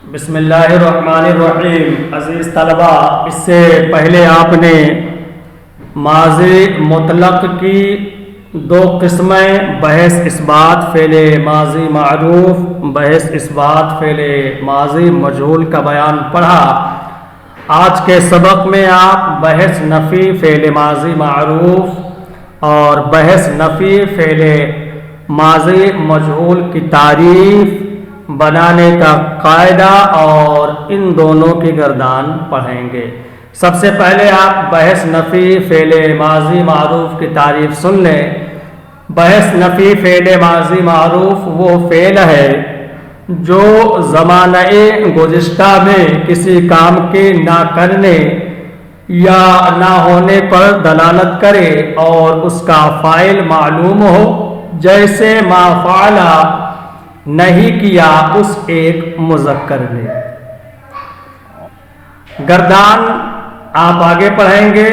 بسم اللہ الرحمن الرحیم۔ عزیز طلبہ، اس سے پہلے آپ نے ماضی مطلق کی دو قسمیں بحث اس بات فعل ماضی معروف، بحث اس بات فعل ماضی مجہول کا بیان پڑھا۔ آج کے سبق میں آپ بحث نفی فعل ماضی معروف اور بحث نفی فعل ماضی مجہول کی تعریف بنانے کا قاعدہ اور ان دونوں کی گردان پڑھیں گے۔ سب سے پہلے آپ بحث نفی فعل ماضی معروف کی تعریف سن لیں۔ بحث نفی فعل ماضی معروف وہ فعل ہے جو زمانہ گزشتہ میں کسی کام کے نہ کرنے یا نہ ہونے پر دلالت کرے اور اس کا فاعل معلوم ہو، جیسے ما فعل، نہیں کیا اس ایک مذکر نے۔ گردان آپ آگے پڑھیں گے۔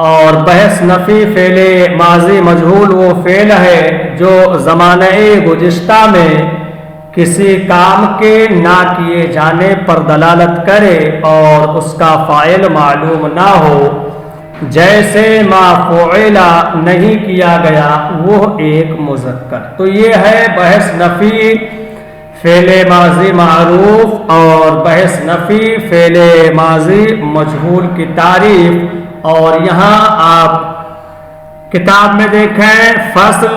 اور بحث نفی فعل ماضی مجہول وہ فعل ہے جو زمانہ گزشتہ میں کسی کام کے نہ کیے جانے پر دلالت کرے اور اس کا فاعل معلوم نہ ہو، جیسے ما فعل، نہیں کیا گیا وہ ایک مذکر۔ تو یہ ہے بحث نفی فعل ماضی معروف اور بحث نفی فعل ماضی مجہول کی تعریف۔ اور یہاں آپ کتاب میں دیکھیں، فصل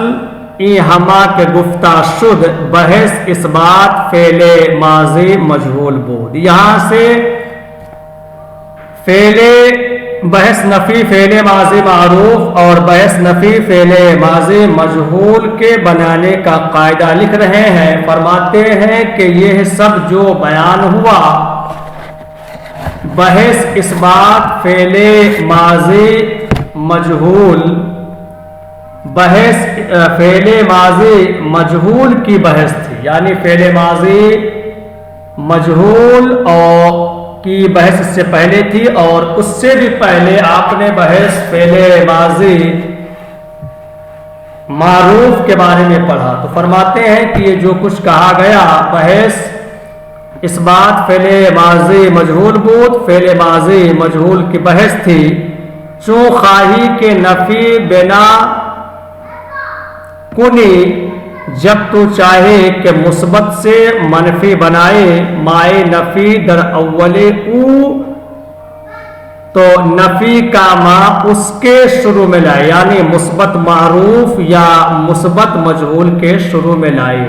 ای ہما کے گفتہ شد بحث اس بات فعل ماضی مجہول بود۔ یہاں سے فعل بحث نفی فعل ماضی معروف اور بحث نفی فعل ماضی مجہول کے بنانے کا قاعدہ لکھ رہے ہیں۔ فرماتے ہیں کہ یہ سب جو بیان ہوا بحث اس بات فعل ماضی مجہول، بحث فعل ماضی مجہول کی بحث تھی، یعنی فعل ماضی مجہول اور کی بحث اس سے پہلے تھی، اور اس سے بھی پہلے آپ نے بحث فعل ماضی معروف کے بارے میں پڑھا۔ تو فرماتے ہیں کہ یہ جو کچھ کہا گیا بحث اس بات فعل ماضی مجہول بود، فعل ماضی مجہول کی بحث تھی، چون خواہی کے نفی بنا کنی، جب تو چاہے کہ مثبت سے منفی بنائے، مائے نفی در اول او، تو نفی کا ما اس کے شروع میں لائے، یعنی مثبت معروف یا مثبت مجہول کے شروع میں لائے۔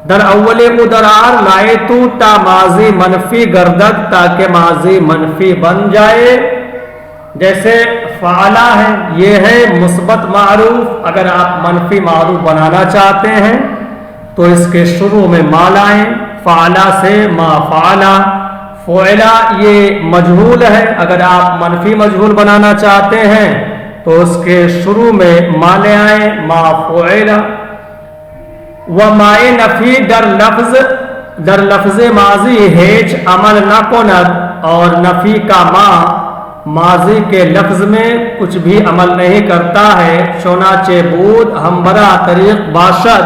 در اول او درار لائے تو تا ماضی منفی گردد، تاکہ ماضی منفی بن جائے۔ جیسے فعلا ہے، یہ ہے مثبت معروف، اگر آپ منفی معروف بنانا چاہتے ہیں تو اس کے شروع میں ما لائیں، فعلا سے ما فعلا۔ فعلا یہ مجہول ہے، اگر آپ منفی مجہول بنانا چاہتے ہیں تو اس کے شروع میں ما لے آئیں، ما فعلا۔ ومائے نفی در لفظ ماضی ہیچ عمل نہ کند، اور نفی کا ما ماضی کے لفظ میں کچھ بھی عمل نہیں کرتا ہے، چنانچہ بود ہمبرا طریق باشد،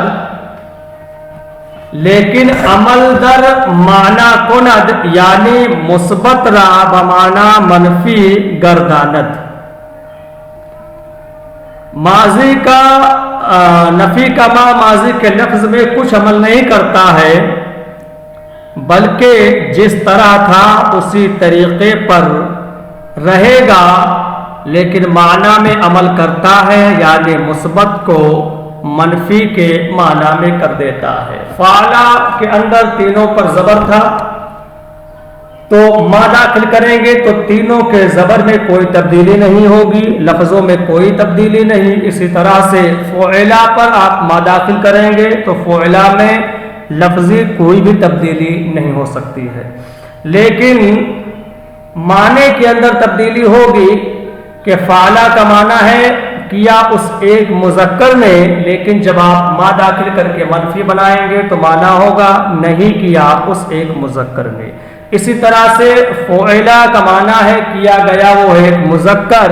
لیکن عمل در معنی کند، یعنی مثبت را بمعنی منفی گرداند۔ ماضی کا نفی کا ما ماضی کے لفظ میں کچھ عمل نہیں کرتا ہے، بلکہ جس طرح تھا اسی طریقے پر رہے گا، لیکن معنی میں عمل کرتا ہے، یعنی مثبت کو منفی کے معنی میں کر دیتا ہے۔ فعلا کے اندر تینوں پر زبر تھا، تو ما داخل کریں گے تو تینوں کے زبر میں کوئی تبدیلی نہیں ہوگی، لفظوں میں کوئی تبدیلی نہیں۔ اسی طرح سے فعلا پر آپ ما داخل کریں گے تو فعلا میں لفظی کوئی بھی تبدیلی نہیں ہو سکتی ہے، لیکن معنی کے اندر تبدیلی ہوگی کہ فعلا کا معنی ہے کیا اس ایک مذکر نے، لیکن جب آپ ما داخل کر کے منفی بنائیں گے تو معنی ہوگا نہیں کیا اس ایک مذکر نے۔ اسی طرح سے فعلا کا معنی ہے کیا گیا وہ ایک مذکر،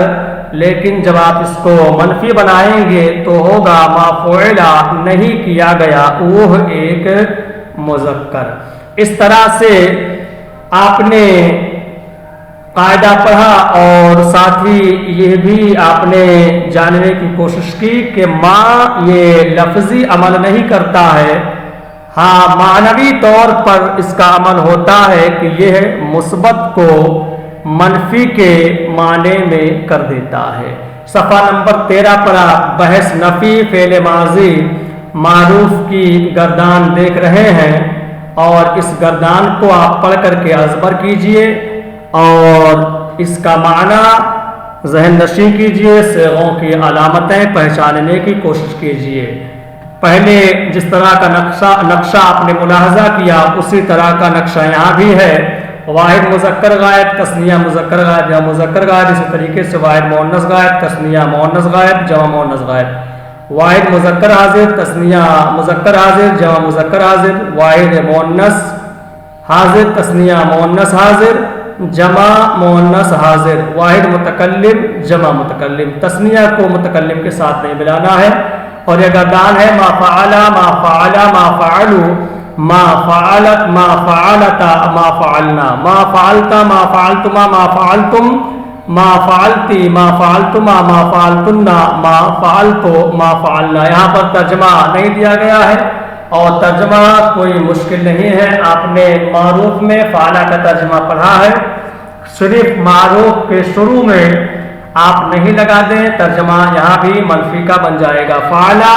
لیکن جب آپ اس کو منفی بنائیں گے تو ہوگا ما فعلا، نہیں کیا گیا وہ ایک मुज़क्कर। इस तरह से आपने कायदा पढ़ा और साथ ही ये भी आपने जानने की कोशिश की कि माँ ये लफ्ज़ी अमल नहीं करता है, हाँ मानवी तौर पर इसका अमल होता है कि यह मुस्बत को मनफी के माने में कर देता है। सफ़ा नंबर 13 पर आप बहस नफ़ी फ़ेल माजी मारूफ की गर्दान देख रहे हैं और इस गर्दान को आप पढ़ करके अज़बर कीजिए और इसका माना ज़हन नशी कीजिए, सेगों की अलामतें पहचानने की कोशिश कीजिए। पहले जिस तरह का नक्शा आपने मुलाहजा किया उसी तरह का नक्शा यहाँ भी है। वाहिद मुज़क्कर गायब, तस्निया मुज़क्कर गायब, जमा मुज़क्कर गायब। इसी तरीके से वाहिद मुअन्नस गायब, तस्निया मुअन्नस गायब, जमा मुअन्नस गायब। वाहिद मुज़क्कर हाजिर, तस्निया मुज़क्कर हाजिर, जमा मुज़क्कर हाजिर। वाहिद मुअन्नस हाजिर, तस्निया मुअन्नस हाजिर, जमा मुअन्नस हाजिर। वाहिद मुतकल्लिम, जमा मुतकल्लिम। तस्निया को मुतकल्लिम के साथ नहीं मिलाना है। और यह गर्दान है मा फ़अला, मा फ़अला, मा फ़अलू, मा फ़अलत, मा फ़अलता, मा फ़अलना, मा फ़अलता, मा फ़अलतुमा, मा फ़अलतुम, मा फ़अलती, मा फ़अलतुमा, मा फ़अलतुन्ना, मा फ़अलतो, मा फ़अलना। यहाँ पर तर्जमा नहीं दिया गया है और तर्जमा कोई मुश्किल नहीं है। आपने मारूफ में फ़ाला का तर्जमा पढ़ा है, सिर्फ मारूफ के शुरू में आप नहीं लगा दें, तर्जमा यहाँ भी मनफी का बन जाएगा। फ़ाला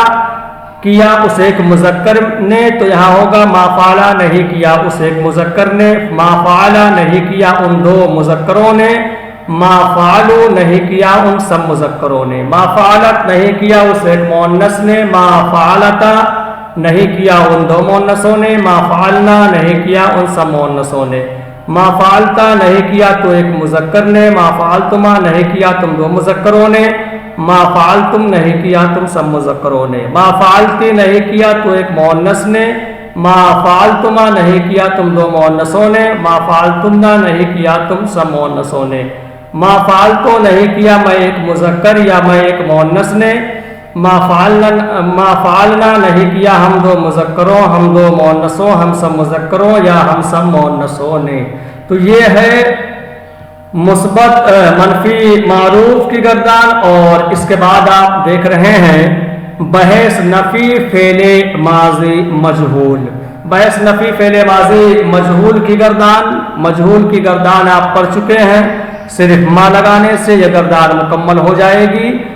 किया उस एक मुज़क्कर ने तो यहाँ होगा मा फ़ाला नहीं किया उस एक मुज़क्कर ने, मा फ़ाला नहीं किया उन दो मुज़क्करों ने, मा फ़ालू नहीं किया उन सब मुज़क्करों ने, मा फ़ालत नहीं किया उस एक मुअन्नस ने, मा फ़ालता नहीं किया उन दो मुअन्नसों ने, मा फ़अलना नहीं किया उन सब मुअन्नसों ने, मा फ़अलता नहीं किया तो एक मुज़क्कर ने, मा फ़अलतुमा नहीं किया तुम दो मुज़क्करों ने, मा फ़अलतुम नहीं किया तुम सब मुज़क्करों ने, मा फ़अलती नहीं किया तो एक मुअन्नस ने, मा फ़अलतुमा नहीं किया तुम दो मुअन्नसों ने, मा फ़अलतुन्ना नहीं किया तुम सब मुअन्नसों ने, मा फ़अलतो नहीं किया मैं एक मुज़क्कर या मैं एक मुअन्नस ने, मा फ़अलना नहीं किया हम दो मुज़क्करों, हम दो मुअन्नसों, हम सब मुज़क्करों या हम सब मुअन्नसों ने। तो ये है मुस्बत मनफी मारूफ की गर्दान। और इसके बाद आप देख रहे हैं बहस नफ़ी फ़ेले माजी मजहूल। बहस नफ़ी फ़ेले माजी मजहूल की गर्दान, मजहूल की गर्दान आप पढ़ चुके हैं, सिर्फ मा लगाने से यह गर्दान मुकम्मल हो जाएगी।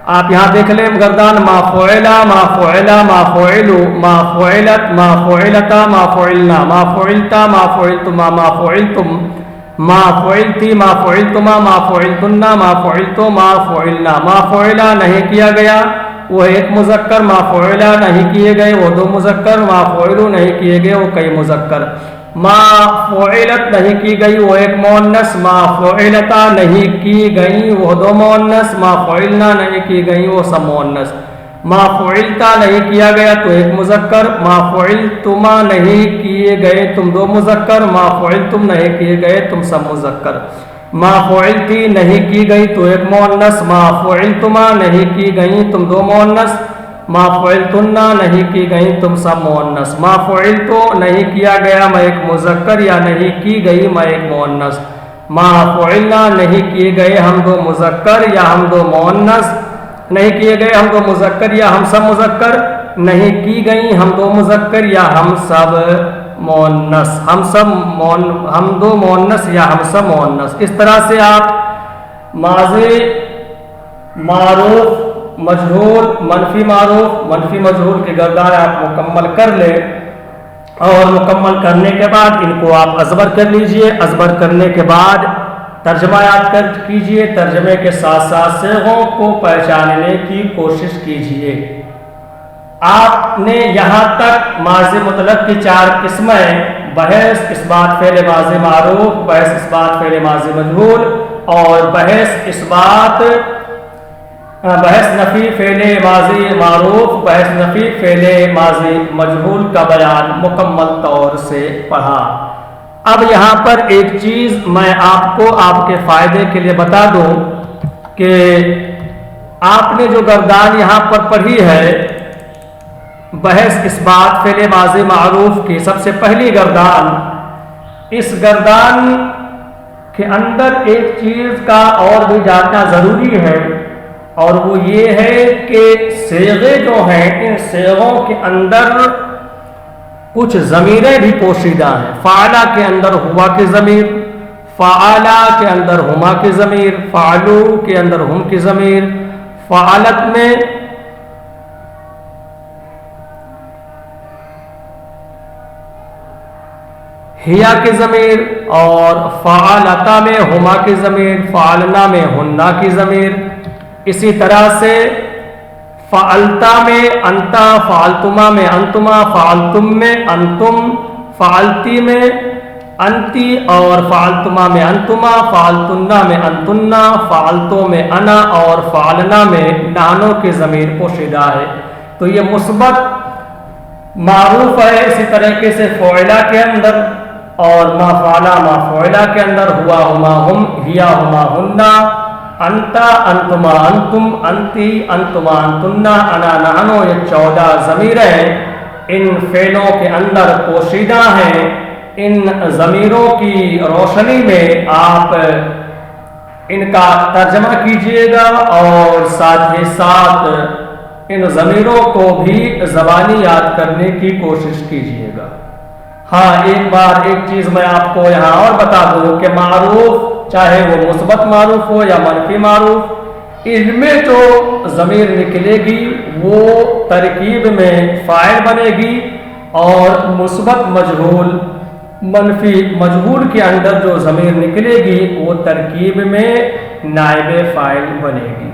आप यहाँ देख लें गर्दान मा फ़ुइला, मा फ़ुइला, मा फ़ुइलू, मा फ़ुइलत, मा फ़ुइलता, मा फ़ुइलना, मा फ़ुइलता, मा फ़ुइलतुमा, मा फ़ुइलतुम, मा फ़ुइलती, मा फ़ुइलतुमा, मा फ़ुइलतुन्ना, मा फ़ुइलतो, मा फ़ुइलना। मा फ़ुइला नहीं किया गया वो एक मुज़क्कर, मा फ़ुइला नहीं किए गए वो दो मुज़क्कर, मा फ़ुइलू नहीं किए गए वो कई मुज़क्कर, मा फ़ुइलत नहीं की गई वो एक मुअन्नस, मा फ़ुइलता नहीं की गई वो दो मुअन्नस, मा फ़ुइलना नहीं की गई वो सब मुअन्नस, मा फ़ुइलता नहीं किया गया तो एक मुज़क्कर, मा फ़ुइलतुमा नहीं किए गए तुम दो मुज़क्कर, मा फ़ुइलतुम नहीं किए गए तुम सब मुज़क्कर, मा फ़ुइलती नहीं की गई तो एक मुअन्नस, मा फ़ुइलतुमा नहीं की गई तुम दो मुअन्नस, मा फ़ुइलतुन्ना नहीं की गई तुम सब मुअन्नस, मा फ़ुइलतो नहीं किया गया मैं एक मुज़क्कर या नहीं की गई मैं एक मुअन्नस, मा फ़ुइलना नहीं किए गए हम दो मुज़क्कर या हम दो मुअन्नस, नहीं किए गए हम दो मुज़क्कर या हम सब मुज़क्कर, नहीं की गई हम दो मुज़क्कर या हम सब मुअन्नस, हम दो मुअन्नस या हम सब मुअन्नस। इस तरह से आप माज़ी मारूफ मजहूल मनफी मजहूल की गर्दान आप मुकम्मल कर लें और मुकम्मल करने के बाद इनको आप अज़बर कर लीजिए। अज़बर करने के बाद तर्जमा याद कर कीजिए, तर्जमे के साथ साथ सेगों को पहचानने की कोशिश कीजिए। आपने यहाँ तक माज़ी मुतलक की चार किस्में बहस इस्बात फ़ेल माज़ी मारूफ, बहस इस्बात फ़ेल माज़ी मजहूल और बहस नफ़ी फ़ेले माज़ी मारूफ, बहस नफ़ी फ़ेले माज़ी मजहूल का बयान मुकम्मल तौर से पढ़ा। अब यहाँ पर एक चीज़ मैं आपको आपके फ़ायदे के लिए बता दूँ कि आपने जो गर्दान यहाँ पर पढ़ी है بحث اس بات فعل ماضی معروف کی سب سے پہلی گردان، اس گردان کے اندر ایک چیز کا اور بھی جاننا ضروری ہے، اور وہ یہ ہے کہ صیغے جو ہیں ان صیغوں کے اندر کچھ ضمیریں بھی پوشیدہ ہیں۔ فعلا کے اندر ہوا کی ضمیر، فعلا کے اندر ہما کی ضمیر، فعلو کے اندر ہم کی ضمیر، فعلت میں ہیا کی ضمیر، اور فعلتا میں ہما کی ضمیر، فعلنا میں ہننا کی ضمیر۔ اسی طرح سے فعلتا میں انتا، فعلتما میں انتما، فعلتم میں انتم، فعلتی میں انتی، اور فعلتما میں انتما، فعلتنا میں انتنا، فعلتو میں انا، اور فعلنا میں نانو کی ضمیر پوشیدہ ہے۔ تو یہ مثبت معروف ہے۔ اسی طریقے سے فعلا کے اندر اور ما فعلا ما فعلا کے اندر ہوا ہما ہم، ہیا ہما ہننا، انتا انتما انتم، انتی انتما انتنا، انا نحنو، یہ 14 ضمیریں ان فعلوں کے اندر پوشیدہ ہیں۔ ان ضمیروں کی روشنی میں آپ ان کا ترجمہ کیجئے گا اور ساتھ ہی ساتھ ان ضمیروں کو بھی زبانی یاد کرنے کی کوشش کیجئے گا۔ ہاں، ایک بار ایک چیز میں آپ کو یہاں اور بتا دوں کہ معروف چاہے وہ مثبت معروف ہو یا منفی معروف، ان میں جو ضمیر نکلے گی وہ ترکیب میں فاعل بنے گی، اور مثبت مجہول منفی مجہول کے اندر جو ضمیر نکلے گی وہ ترکیب میں نائب فاعل بنے گی۔